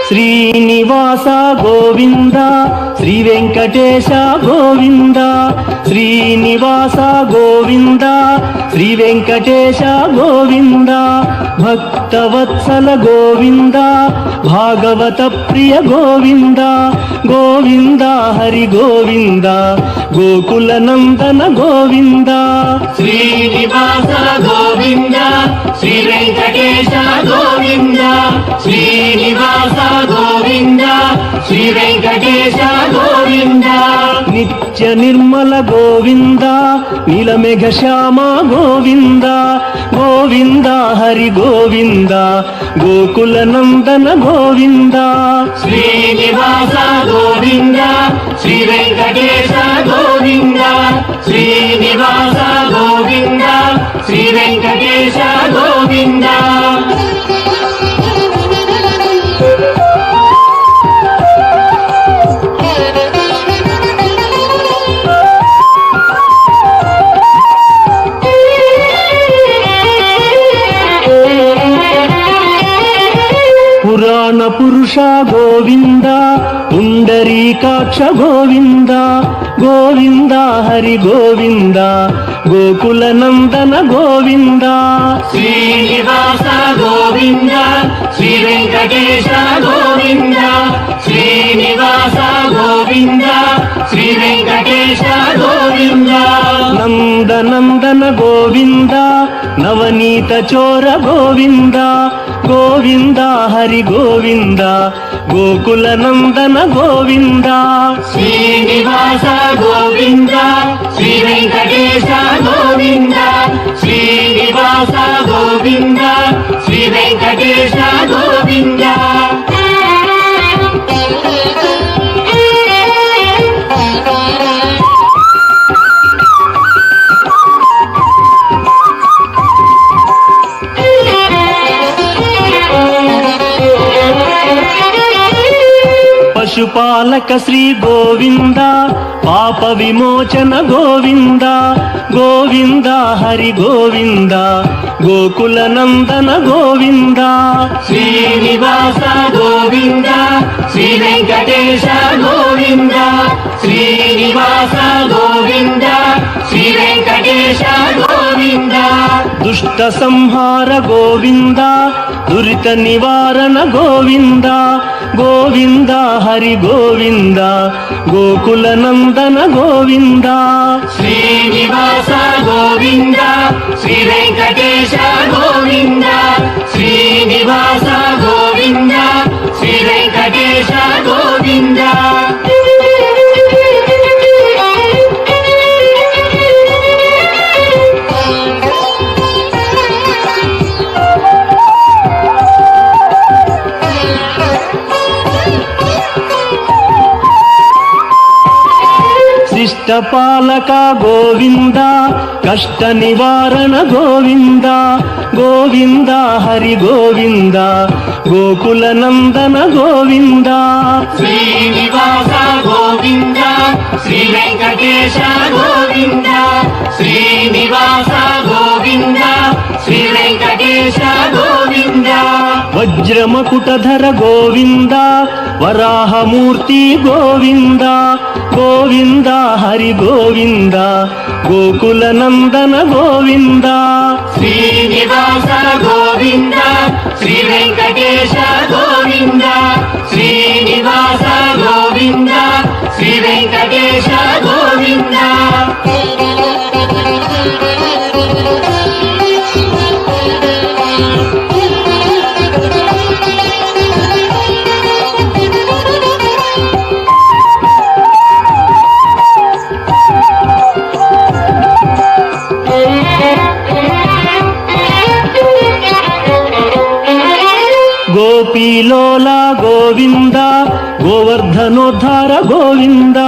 శ్రీనివాస గోవింద శ్రీ వెంకటేశ గోవింద, శ్రీనివాస గోవింద శ్రీ వెంకటేశ గోవింద, భక్తవత్సల గోవింద భాగవత ప్రియ గోవింద, గోవింద హరి గోవింద గోకుల నందన గోవింద. శ్రీనివాస గోవింద శ్రీ వెంకటేశ గోవింద, శ్రీనివాస గోవింద శ్రీ వెంకటేశ గోవింద. నిత్య నిర్మల గోవింద నీలమేఘ శ్యామ గోవింద, గోవింద హరి గోవింద గోకుల నందన గోవింద. శ్రీనివాస గోవింద శ్రీ వెంకటేశ గోవింద, శ్రీనివాస గోవింద శ్రీ వెంకటేశ గోవింద. పురాణ పురుష గోవింద పుండరీకాక్ష గోవింద, గోవింద హరి గోవింద గోకుల నందన గోవింద. శ్రీనివాస గోవింద శ్రీ వెంకటేశ గోవింద, శ్రీనివాస గోవింద శ్రీ వెంకటేశ గోవింద. నందనందన గోవింద నవనీత చోర గోవింద, గోవింద హరి గోవింద గోకుల నందన గోవింద. శ్రీనివాస గోవింద శ్రీ వెంకటేశ గోవింద, శ్రీనివాస గోవింద శ్రీ వెంకటేశ గోవింద. పశుపాలక శ్రీ గోవింద పాప విమోచన గోవింద, గోవింద హరి గోవింద గోకుల నందన గోవింద. శ్రీనివాస గోవింద శ్రీ వెంకటేశ గోవింద, శ్రీనివాస గోవింద శ్రీ వెంకటేశ గోవింద. దుష్ట సంహార గోవింద దురిత నివారణ గోవింద, గోవింద హరి గోవింద గోకుల నందన గోవింద. శ్రీనివాస గోవింద శ్రీ వెంకటేశ గోవింద, శ్రీనివాస గోవింద శ్రీ వెంకటేశ గోవింద. శిష్టపాలక గోవింద కష్ట నివారణ గోవింద, గోవింద హరి గోవింద గోకుల నందన గోవింద. శ్రీనివాస గోవింద శ్రీ వెంకటేశ గోవింద, శ్రీనివాస గోవింద శ్రీ వెంకటేశ గోవింద. వజ్రమకుటధర గోవింద వరాహమూర్తి గోవింద, గోవింద హరి గోవింద గోకుల నందన గోవింద. శ్రీనివాస గోవింద శ్రీ వెంకటేశ గోవింద, శ్రీనివాస గోవింద శ్రీ వెంకటేశ గోవింద. గోపీలోల గోవింద గోవర్ధనోద్ధార గోవింద,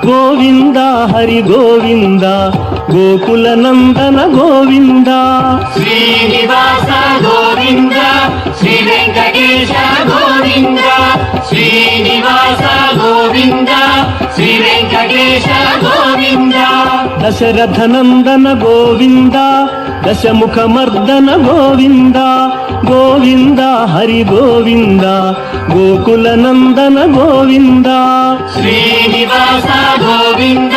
గోవింద హరి గోవింద ಗೋಕುಲ ನಂದನ ಗೋವಿಂದ ಶ್ರೀನಿವಾಸ ಗೋವಿಂದ ಶ್ರೀ ವೆಂಕಟೇಶ ಗೋವಿಂದ ಶ್ರೀನಿವಾಸ ಗೋವಿಂದ ಶ್ರೀ ವೆಂಕಟೇಶ ಗೋವಿಂದ ದಶರಥ ನಂದನ ಗೋವಿಂದ ದಶಮುಖ ಮರ್ದನ ಗೋವಿಂದ ಗೋವಿಂದ ಹರಿ ಗೋವಿಂದ ಗೋಕುಲ ನಂದನ ಗೋವಿಂದ ಶ್ರೀನಿವಾಸ ಗೋವಿಂದ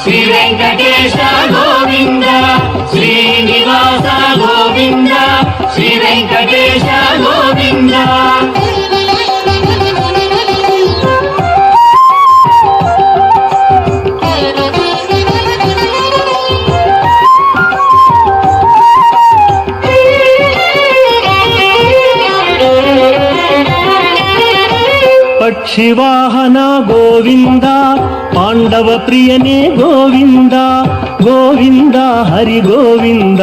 ಶ್ರೀ ವೆಂಕಟೇಶ ಗೋವಿಂದ ಶ್ರೀನಿವಾಸ ಗೋವಿಂದ ಶ್ರೀ ವೆಂಕಟೇಶ ಗೋವಿಂದ ಪಕ್ಷಿವಾಹನ ಗೋವಿಂದ ಪಾಂಡವ ಪ್ರಿಯನೇ ಗೋವಿಂದ ಗೋವಿಂದ ಹರಿ ಗೋವಿಂದ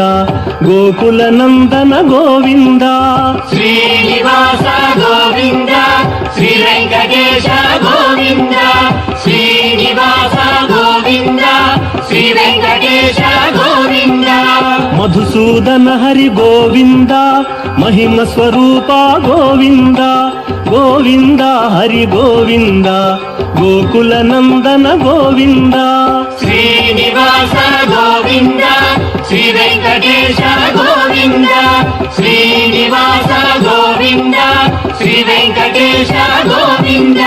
ಗೋಕುಲ ನಂದನ ಗೋವಿಂದ ಶ್ರೀನಿವಾಸ ಗೋವಿಂದ ಶ್ರೀ ವೆಂಕಟೇಶ ಗೋವಿಂದ ಶ್ರೀನಿವಾಸ ಗೋವಿಂದ ಶ್ರೀ ವೆಂಕಟೇಶ ಗೋವಿಂದ ಮಧುಸೂದನ ಹರಿ ಗೋವಿಂದ ಮಹಿಮ ಸ್ವರೂಪ ಗೋವಿಂದ ಗೋವಿಂದ ಹರಿ ಗೋವಿಂದ ಗೋಕುಲ ನಂದನ ಗೋವಿಂದ ಶ್ರೀನಿವಾಸ ಗೋವಿಂದ ಶ್ರೀ ವೆಂಕಟೇಶ ಗೋವಿಂದ ಶ್ರೀನಿವಾಸ ಗೋವಿಂದ ಶ್ರೀ ವೆಂಕಟೇಶ ಗೋವಿಂದ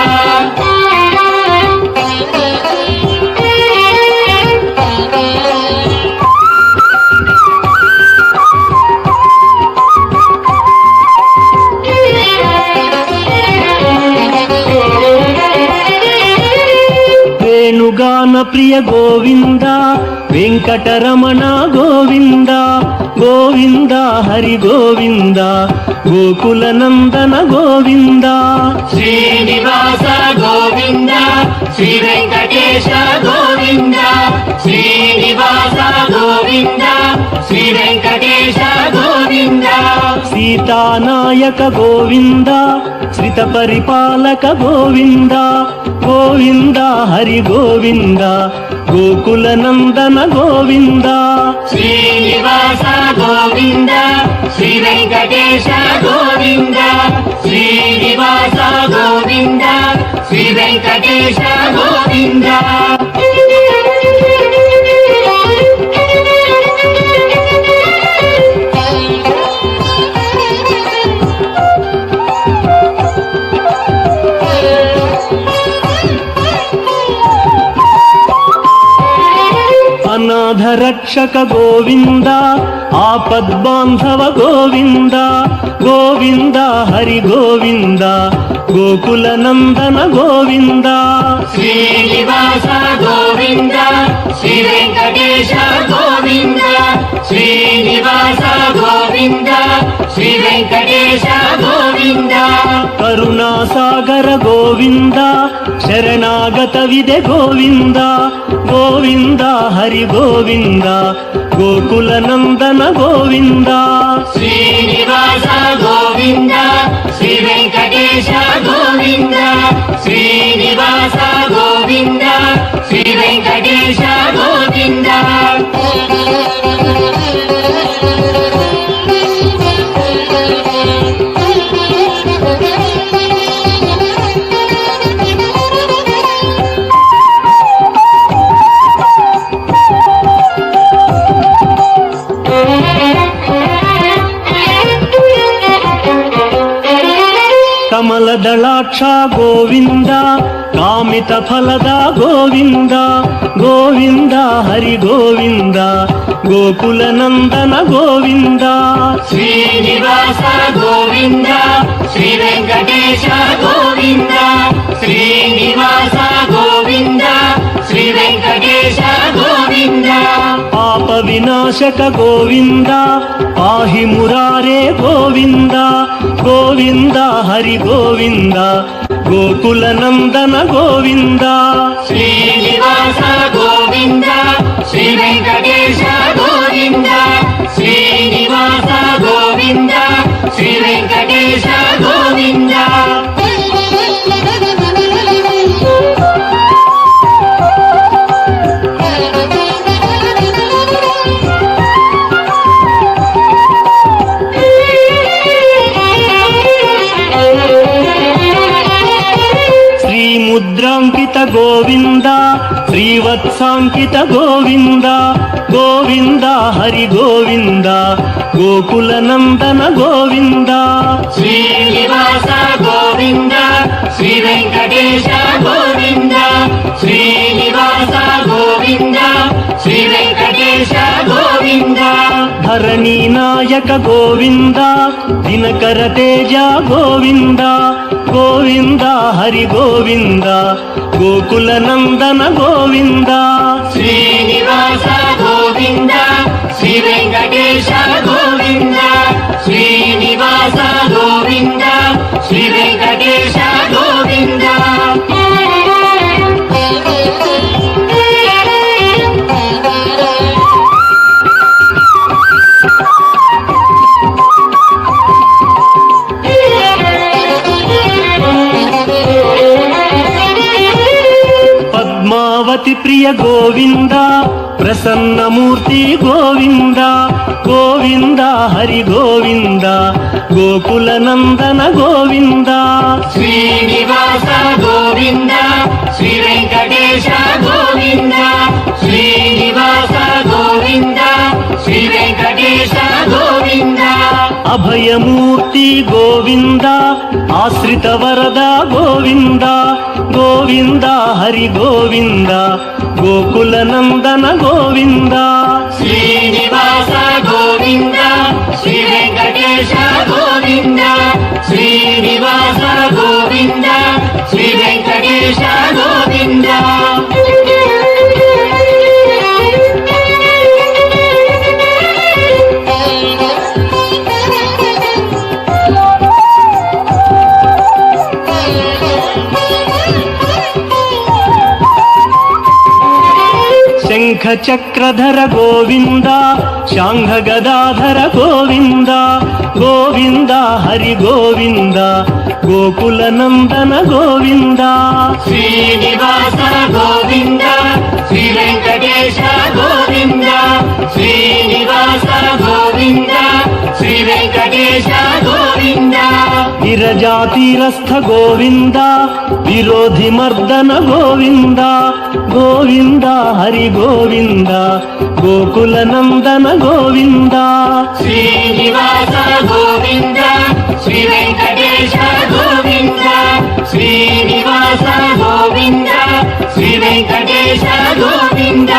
ವೇಣುಗಾನ ಪ್ರಿಯ ಗೋವಿಂದ ವೆಂಕಟರಮಣ ಗೋವಿಂದ ಗೋವಿಂದ ಹರಿ ಗೋವಿಂದ ಗೋಕುಲ ನಂದನ ಗೋವಿಂದ ಶ್ರೀನಿವಾಸ ಗೋವಿಂದ ಶ್ರೀ ವೆಂಕಟೇಶ ಗೋವಿಂದ ಶ್ರೀನಿವಾಸ ಗೋವಿಂದ ಶ್ರೀ ವೆಂಕಟೇಶ ಗೋವಿಂದ ಸೀತಾನಾಯಕ ಗೋವಿಂದ ಶ್ರಿತ ಪರಿಪಾಲಕ ಗೋವಿಂದ ಗೋವಿಂದ ಹರಿ ಗೋವಿಂದ ಗೋಕುಲ ನಂದನ ಗೋವಿಂದ ಶ್ರೀನಿವಾಸ ಗೋವಿಂದ ಶ್ರೀ ವೆಂಕಟೇಶ ಗೋವಿಂದ ಶ್ರೀನಿವಾಸ ಗೋವಿಂದ ಶ್ರೀ ವೆಂಕಟೇಶ ಗೋವಿಂದ ಅನಾಥ ರಕ್ಷಕ ಗೋವಿಂದ ಆಪದ್ಬಾಂಧವ ಗೋವಿಂದ ಗೋವಿಂದ ಹರಿ ಗೋವಿಂದ ಗೋಕುಲ ನಂದನ ಗೋವಿಂದ ಶ್ರೀನಿವಾಸ ಗೋವಿಂದ ಶ್ರೀ ವೆಂಕಟೇಶ ಗೋವಿಂದ ಶ್ರೀನಿವಾಸ ಗೋವಿಂದ ಶ್ರೀ ವೆಂಕಟೇಶ ಗೋವಿಂದ ಕರುಣಾಸಾಗರ ಗೋವಿಂದ ಶರಣಾಗತವಿದೆ ಗೋವಿಂದ ಗೋವಿಂದ ಹರಿ ಗೋವಿಂದ ಗೋಕುಲ ನಂದನ ಗೋವಿಂದ ಶ್ರೀನಿವಾಸ ಗೋವಿಂದ ಶ್ರೀ ವೆಂಕಟೇಶ ಗೋವಿಂದ ಶ್ರೀನಿವಾಸ ಗೋವಿಂದ ಶ್ರೀ ವೆಂಕಟೇಶ ಗೋವಿಂದ ಕಮಲದಳಾಕ್ಷ ಗೋವಿಂದ ಕಾಮಿತ ಫಲದ ಗೋವಿಂದ ಗೋವಿಂದ ಹರಿ ಗೋವಿಂದ ಗೋಕುಲ ನಂದನ ಗೋವಿಂದ ಶ್ರೀನಿವಾಸ ಗೋವಿಂದ ಶ್ರೀ ವೆಂಕಟೇಶ ಗೋವಿಂದ ಶ್ರೀನಿವಾಸ ಗೋವಿಂದ ಶ್ರೀ ವೆಂಕಟೇಶ ಗೋವಿಂದ ಪಾಪ ವಿನಾಶಕ ಗೋವಿಂದ ಪಾಹಿ ಮುರಾರೇ ಗೋವಿಂದ ಗೋವಿಂದ ಹರಿ ಗೋವಿಂದ ಗೋಕುಲ ನಂದನ ಗೋವಿಂದ ಶ್ರೀನಿವಾಸ ಗೋವಿಂದ ಶ್ರೀ ವೆಂಕಟೇಶ ಗೋವಿಂದ ಶ್ರೀನಿವಾಸ ಗೋವಿಂದ ಶ್ರೀ ವೆಂಕಟೇಶ ಗೋವಿಂದ ಮುದ್ರಾಂಕಿತ ಗೋವಿಂದ ಶ್ರೀವತ್ಸಾಂಕಿತ ಗೋವಿಂದ ಗೋವಿಂದ ಹರಿ ಗೋವಿಂದ ಗೋಕುಲ ನಂದನ ಗೋವಿಂದ ಶ್ರೀನಿವಾಸ ಗೋವಿಂದ ಶ್ರೀ ವೆಂಕಟೇಶ ಗೋವಿಂದ ಶ್ರೀನಿವಾಸ ಗೋವಿಂದ ಶ್ರೀ ವೆಂಕಟೇಶ ಗೋವಿಂದ ಧರಣಿ ನಾಯಕ ಗೋವಿಂದ ದಿನಕರ ತೇಜ ಗೋವಿಂದ ಗೋವಿಂದ ಹರಿ ಗೋವಿಂದ ಗೋಕುಲ ನಂದನ ಗೋವಿಂದ ಶ್ರೀನಿವಾಸ ಗೋವಿಂದ ಶ್ರೀ ವೆಂಕಟೇಶ ಗೋವಿಂದ ಶ್ರೀನಿವಾಸ ಗೋವಿಂದ ಶ್ರೀ ವೆಂಕಟೇಶ ಗೋವಿಂದ ಪದ್ಮಾವತಿ ಪ್ರಿಯ ಗೋವಿಂದ ಪ್ರಸನ್ನ ಮೂರ್ತಿ ಗೋವಿಂದ ಗೋವಿಂದ ಹರಿ ಗೋವಿಂದ ಗೋಕುಲ ನಂದನ ಗೋವಿಂದ ಶ್ರೀನಿವಾಸ ಗೋವಿಂದ ಶ್ರೀ ವೆಂಕಟೇಶ ಗೋವಿಂದ ಶ್ರೀನಿವಾಸ ಗೋವಿಂದ ಶ್ರೀ ವೆಂಕಟೇಶ ಗೋವಿಂದ ಅಭಯ ಮೂರ್ತಿ ಗೋವಿಂದ ಆಶ್ರಿತ ವರದ ಗೋವಿಂದ ಗೋವಿಂದ ಹರಿ ಗೋವಿಂದ ಗೋಕುಲ ನಂದನ ಗೋವಿಂದ ಶ್ರೀನಿವಾಸ ಗೋವಿಂದ ಶ್ರೀ ವೆಂಕಟೇಶ ಗೋವಿಂದ ಶ್ರೀನಿವಾಸ ಗೋವಿಂದ ಶ್ರೀ ವೆಂಕಟೇಶ ಗೋವಿಂದ ಶಂಖ ಚಕ್ರಧರ ಗೋವಿಂದ ಶಾಂಘ ಗದಾಧರ ಗೋವಿಂದ ಗೋವಿಂದ ಹರಿ ಗೋವಿಂದ ಗೋಕುಲ ನಂದನ ಗೋವಿಂದ ಶ್ರೀನಿವಾಸ ಗೋವಿಂದ ಶ್ರೀ ವೆಂಕಟೇಶ ಗೋವಿಂದ ಶ್ರೀನಿವಾಸ ಗೋವಿಂದ ಶ್ರೀ ವೆಂಕಟೇಶ ಗೋವಿಂದ ವಿರಜಾತೀರಸ್ಥ ಗೋವಿಂದ ವಿರೋಧಿ ಮರ್ದನ ಗೋವಿಂದ ಗೋವಿಂದ ಹರಿ ಗೋವಿಂದ ಗೋಕುಲ ನಂದನ ಗೋವಿಂದ ಶ್ರೀನಿವಾಸ ಗೋವಿಂದ ಶ್ರೀ ವೆಂಕಟೇಶ ಗೋವಿಂದ ಶ್ರೀನಿವಾಸ ಗೋವಿಂದ ಶ್ರೀ ವೆಂಕಟೇಶ ಗೋವಿಂದ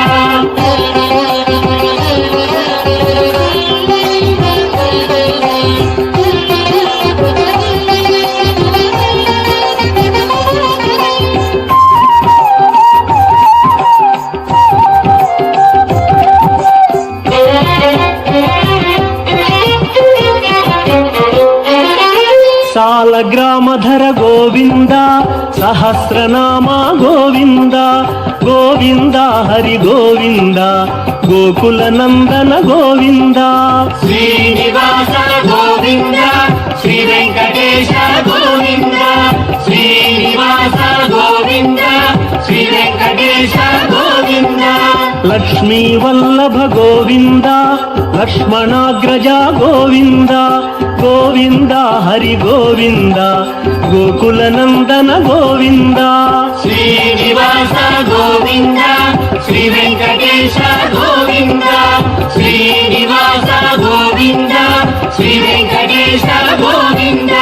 ಸಾಲ ಗ್ರಾಮಧರ ಗೋವಿಂದ ಸಹಸ್ರನಾಮ ಗೋವಿಂದ ಗೋವಿಂದ ಹರಿ ಗೋವಿಂದ ಗೋಕುಲ ನಂದನ ಗೋವಿಂದ ಶ್ರೀನಿವಾಸ ಗೋವಿಂದ ಶ್ರೀ ವೆಂಕಟೇಶ ಗೋವಿಂದ ಶ್ರೀನಿವಾಸ ಗೋವಿಂದ ಶ್ರೀ ವೆಂಕಟೇಶ ಗೋವಿಂದ ಲಕ್ಷ್ಮೀ ವಲ್ಲಭ ಗೋವಿಂದ ಲಕ್ಷ್ಮಣಾಗ್ರಜ ಗೋವಿಂದ ಗೋವಿಂದ ಹರಿ ಗೋವಿಂದ ಗೋಕುಲ ನಂದನ ಗೋವಿಂದ ಶ್ರೀನಿವಾಸ ಗೋವಿಂದ ಶ್ರೀ ವೆಂಕಟೇಶ ಗೋವಿಂದ ಶ್ರೀನಿವಾಸ ಗೋವಿಂದ ಶ್ರೀ ವೆಂಕಟೇಶ ಗೋವಿಂದ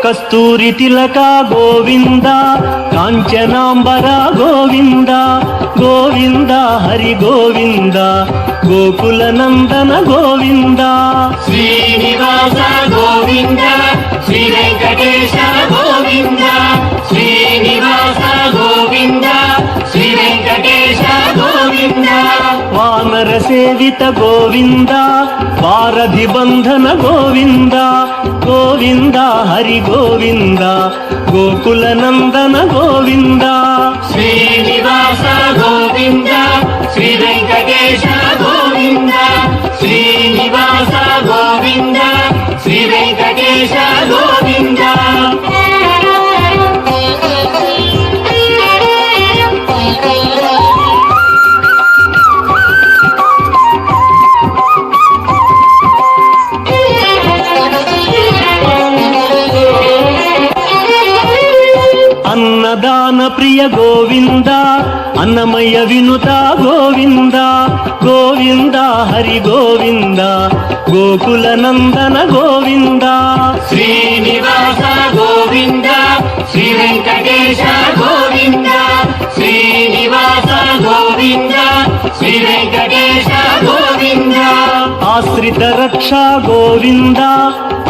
ಕಸ್ತೂರಿ ತಿಲಕ ಗೋವಿಂದ ಕಾಂಚನಾಂಬರ ಗೋವಿಂದ ಗೋವಿಂದ ಹರಿ ಗೋವಿಂದ ಗೋಕುಲ ನಂದನ ಗೋವಿಂದ ಶ್ರೀನಿವಾಸ ಗೋವಿಂದ ಶ್ರೀ ವೆಂಕಟೇಶ ಗೋವಿಂದ ಶ್ರೀನಿವಾಸ ಗೋವಿಂದ ಶ್ರೀ ವೆಂಕಟೇಶ ಗೋವಿಂದ ವಾನರ ಸೇವಿತ ಗೋವಿಂದ ವಾರಧಿ ಬಂಧನ ಗೋವಿಂದ ಗೋವಿಂದ ಹರಿ ಗೋವಿಂದ ಗೋಕುಲ ನಂದನ ಗೋವಿಂದ ಶ್ರೀನಿವಾಸ ಗೋವಿಂದ ಶ್ರೀ ವೆಂಕಟೇಶ ಗೋವಿಂದ ಶ್ರೀನಿವಾಸ ಗೋವಿಂದ ಶ್ರೀ ವೆಂಕಟೇಶ ಗೋವಿಂದ ప్రియ గోవింద అన్నమయ్య వినుత గోవింద గోవింద హరి గోవింద గోకుల నందన గోవింద శ్రీనివాస గోవింద శ్రీ వెంకటేశ గోవింద శ్రీనివాస గోవింద శ్రీ వెంకటేశ గోవింద ఆశ్రిత రక్ష గోవింద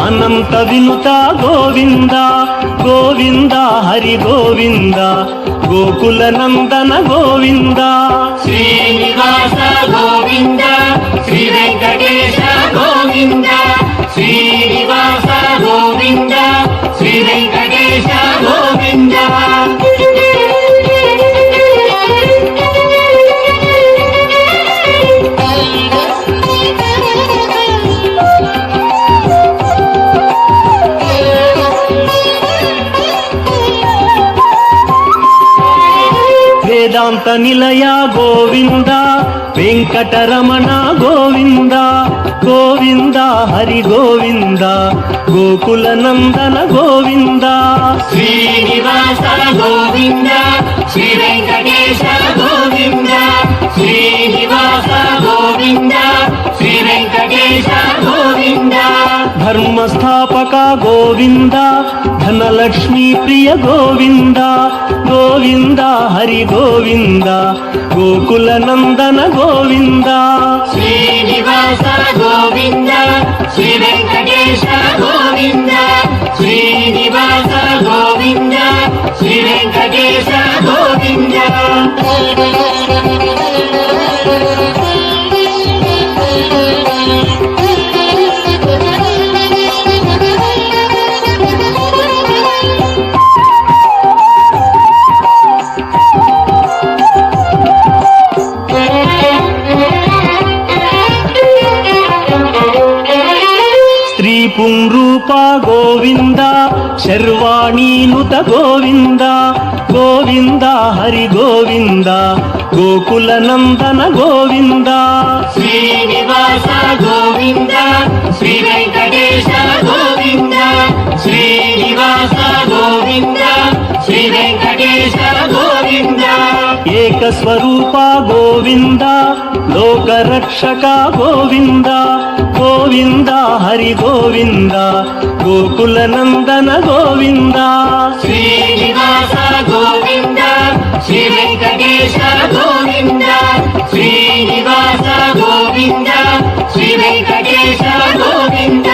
అనంత వినుత గోవింద గోవింద హరి గోవింద గోకుల నందన గోవింద శ్రీనివాస గోవింద శ్రీ వెంకటేశ గోవింద శ్రీనివాస గోవింద శ్రీ వెంకటేశ గోవింద వేదాంత నిలయ గోవింద వెంకటరమణ గోవింద గోవింద హరి గోవింద గోకుల నందన గోవింద శ్రీనివాస గోవింద శ్రీ వెంకటేశ గోవింద శ్రీనివాస గోవింద శ్రీ వెంకటేశ గోవింద ధర్మస్థాపక గోవింద ధనలక్ష్మీ ప్రియ గోవింద గోవింద హరి గోవింద గోకుల నందన గోవింద శ్రీనివాస గోవింద శ్రీ వెంకటేశ గోవింద శ్రీనివాస గోవింద శ్రీ వెంకటేశ గోవింద స్త్రీ పుంరూప గోవింద శర్వాణీనుత గోవింద గోవింద హరి గోవింద గోకుల నందన గోవింద శ్రీనివాస గోవింద శ్రీ వెంకటేశ గోవింద శ్రీనివాస గోవింద శ్రీ వెంకటేశ గోవింద ఏకస్వరూప గోవింద లోకరక్షక గోవింద గోవింద హరి గోవింద గోకుల నందన గోవింద శ్రీనివాస గోవింద శ్రీ వెంకటేశ గోవింద శ్రీనివాస గోవింద శ్రీ వెంకటేశ గోవింద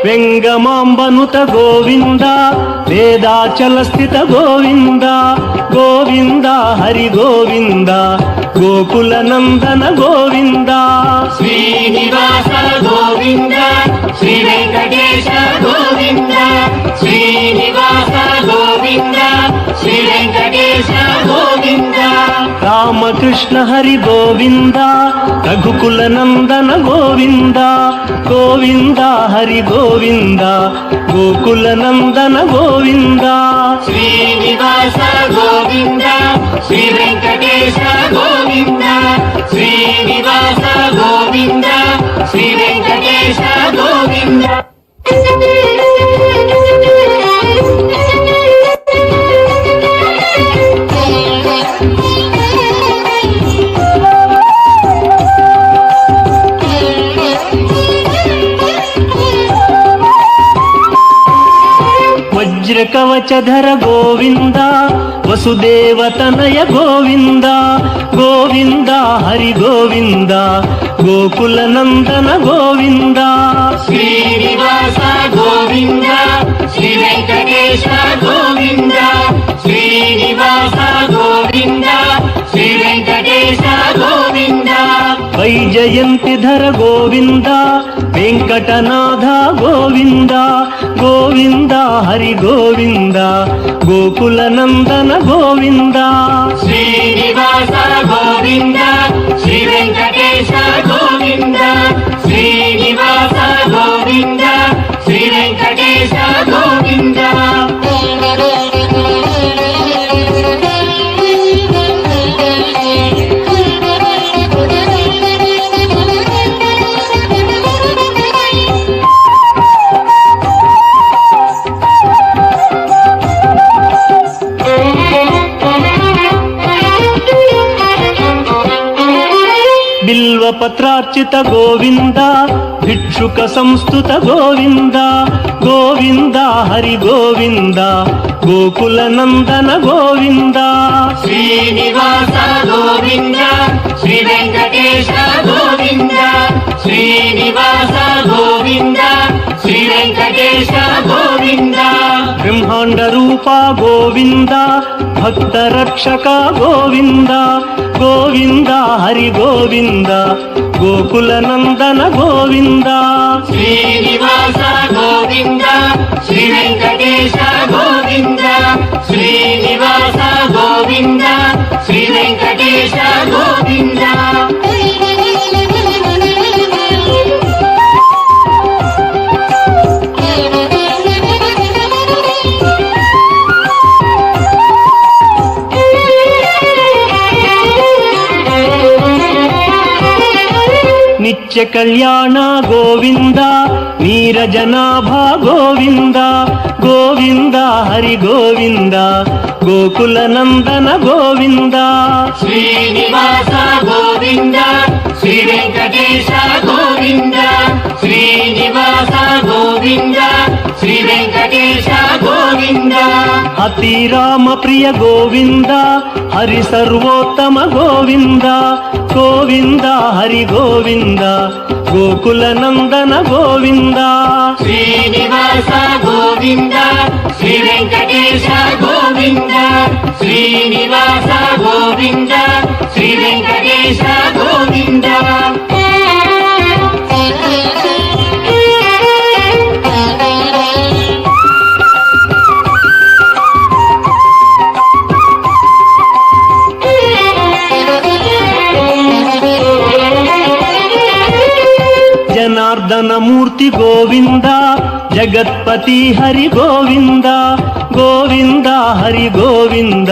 వెంగమాంబనుత గోవింద వేదాచల స్థిత గోవింద గోవింద హరి గోవింద గోకుల నందన గోవింద శ్రీనివాస గోవింద శ్రీ వెంకటేశ గోవింద శ్రీనివాస గోవింద శ్రీ వెంకటేశ గోవింద రామకృష్ణ హరి గోవింద రఘుకుల నందన గోవింద గోవింద హరి గోవింద గోకుల నందన గోవింద శ్రీనివాస గోవింద శ్రీ వెంకటేశ గోవింద శ్రీనివాస గోవింద శ్రీ వెంకటేశ గోవింద వజ్రకవచధర గోవింద వసుదేవతనయ గోవింద గోవింద హరి గోవింద గోకుల నందన గోవింద శ్రీనివాస గోవింద శ్రీ వెంకటేశ గోవింద శ్రీనివాస గోవింద శ్రీ వెంకటేశ గోవింద వైజయంతిధర గోవింద వెంకటనాథ గోవింద గోవింద హరి గోవింద గోకుల నందన గోవింద శ్రీనివాస గోవింద శ్రీ వెంకటేశ గోవింద శ్రీనివాస గోవింద శ్రీ వెంకటేశ గోవింద బిల్వపత్రార్చిత గోవింద భిక్షుక సంస్థుత గోవింద గోవింద హరి గోవింద గోకుల నందన గోవింద శ్రీనివాస గోవింద శ్రీ వెంకటేశ గోవింద శ్రీనివాస గోవింద శ్రీ వెంకటేశ గోవింద బ్రహ్మాండ రూప గోవింద భక్త రక్షక గోవింద గోవింద హరి గోవింద గోకుల నందన గోవింద శ్రీనివాస గోవింద శ్రీ వెంకటేశ గోవింద శ్రీనివాస గోవింద శ్రీ వెంకటేశ గోవింద నిత్య కళ్యాణ గోవింద నీరజనాభ గోవింద గోవింద హరి గోవింద గోకుల నందన గోవింద శ్రీనివాస గోవింద శ్రీ వెంకటేశ గోవింద శ్రీనివాస గోవింద శ్రీ వెంకటేశ గోవింద అతి రామ ప్రియ గోవింద హరి సర్వోత్తమ గోవింద గోవింద హరి గోవింద గోకుల నందన గోవింద శ్రీనివాస గోవింద శ్రీ వెంకటేశ గోవింద శ్రీనివాస గోవింద శ్రీ వెంకటేశ గోవింద జనార్దన మూర్తి గోవింద జగత్పతి హరి గోవింద గోవింద హరి గోవింద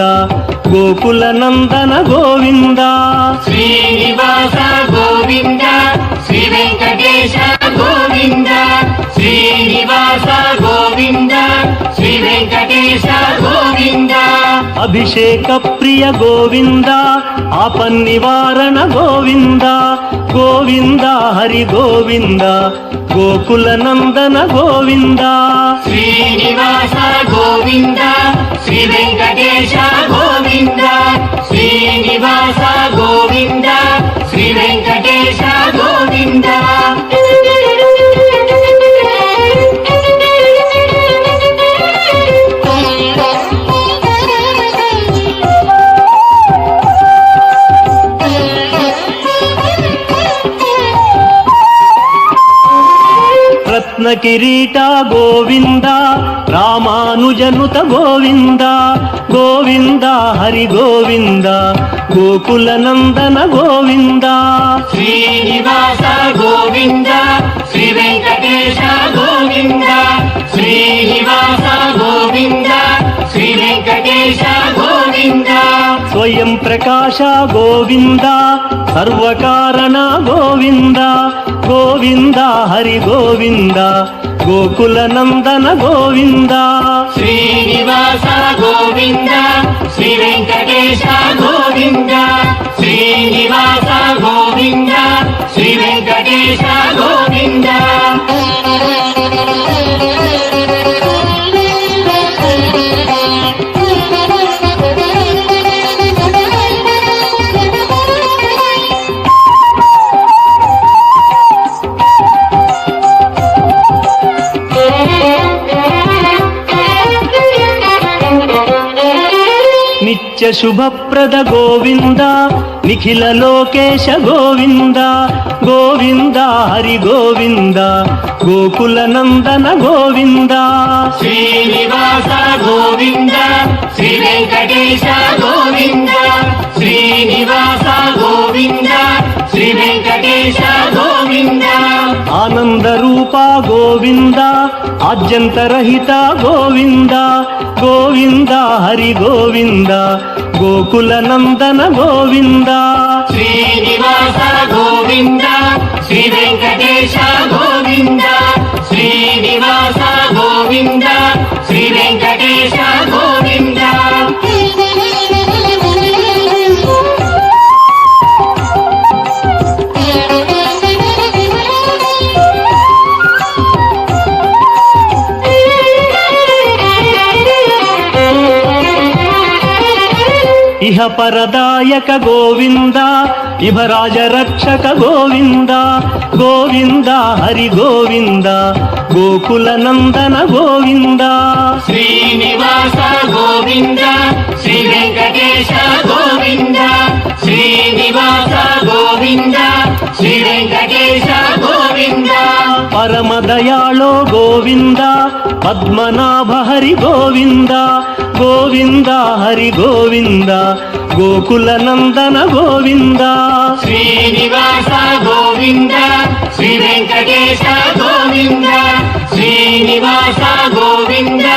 గోకుల నందన గోవింద శ్రీనివాస గోవింద శ్రీ వెంకటేశ గోవింద శ్రీనివాస గోవింద శ్రీ వెంకటేశ గోవింద అభిషేక ప్రియ గోవింద ఆపన్నివారణ గోవింద గోవింద హరి గోవింద గోకుల నందన గోవింద శ్రీనివాస గోవింద శ్రీ వెంకటేశ గోవింద శ్రీనివాస గోవింద శ్రీ వెంకటేశ గోవింద రత్న కిరీట గోవింద రామానుజనుత గోవింద గోవింద హరి గోవింద గోకుల నందన గోవింద శ్రీనివాస గోవింద శ్రీ వెంకటేశ గోవింద శ్రీనివాస గోవింద శ్రీ వెంకటేశ గోవింద స్వయం ప్రకాశ గోవింద సర్వకారణ గోవింద గోవింద హరి గోవింద గోకుల నందన గోవింద శ్రీనివాస గోవింద శ్రీ వెంకటేశ గోవింద శ్రీనివాస గోవింద శ్రీ వెంకటేశ గోవింద నిత్య శుభప్రద గోవింద నిఖిల లోకేశ గోవింద గోవింద హరి గోవింద గోకుల నందన గోవింద శ్రీనివాస గోవింద శ్రీ వెంకటేశ గోవింద శ్రీనివాస గోవింద శ్రీ వెంకటేశ గోవింద ఆనంద రూప గోవింద ఆద్యంతరహిత గోవింద గోవింద హరి గోవింద గోకుల నందన గోవింద శ్రీనివాస గోవింద శ్రీ వెంకటేశ గోవింద శ్రీనివాస గోవింద శ్రీ వెంకటేశ గోవింద ఇహ పరదాయక గోవింద ఇహరాజ రక్షక గోవింద గోవింద హరి గోవింద గోకుల నందన గోవింద శ్రీనివాస గోవింద శ్రీ వెంకటేశ గోవింద శ్రీనివాస గోవింద శ్రీ వెంకటేశ గోవింద పరమ దయాళో గోవింద పద్మనాభ హరి గోవింద గోవింద హరి గోవింద గోకుల నందన గోవింద శ్రీనివాస గోవింద శ్రీ వెంకటేశ గోవింద శ్రీనివాస గోవింద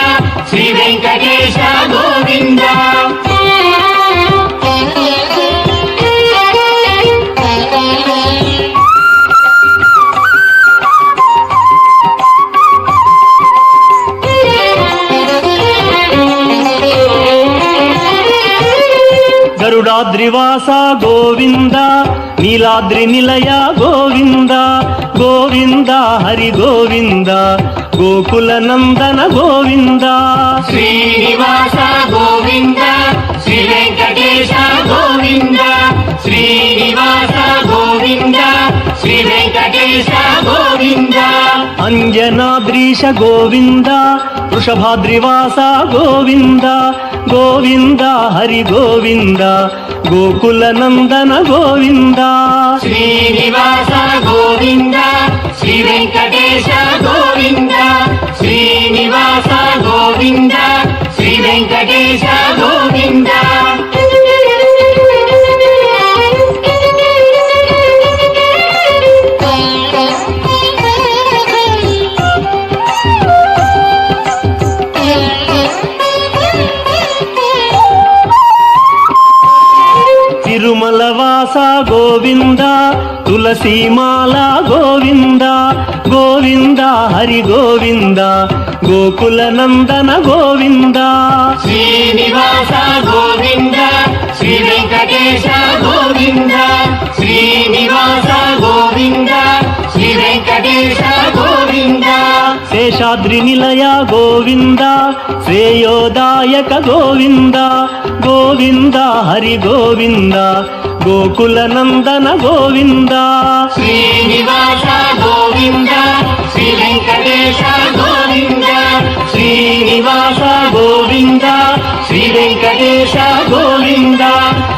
శ్రీ వెంకటేశ గోవింద గరుడాద్రివాస గోవింద నీలాద్రి నిలయ గోవింద గోవింద హరి గోవింద గోకుల నందన గోవింద శ్రీనివాస గోవింద శ్రీ వెంకటేశ గోవింద శ్రీనివాస గోవింద శ్రీ వెంకటేశ గోవింద అంజనాద్రీశ గోవింద వృషభాద్రివాస గోవింద గోవింద హరి గోవింద గోకుల నందన గోవింద శ్రీనివాస గోవింద శ్రీ వెంకటేశ గోవింద శ్రీనివాస గోవింద శ్రీ వెంకటేశ గోవింద తిరుమల వాస గోవింద తులసీమాల గోవింద గోవింద హరి గోవింద గోకుల నందన గోవింద శ్రీనివాస గోవింద శ్రీ వెంకటేశ గోవింద శ్రీనివాస గోవింద శ్రీ వెంకటేశ గోవింద శేషాద్రి నిలయ గోవింద శ్రేయోదాయక గోవింద గోవింద హరి గోవింద గోకుల నందన గోవింద శ్రీనివాస గోవింద శ్రీ వెంకటేశ గోవింద శ్రీనివాస గోవింద శ్రీ వెంకటేశ గోవింద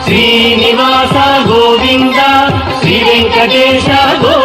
శ్రీనివాస గోవింద శ్రీ వెంకటేశ గోవింద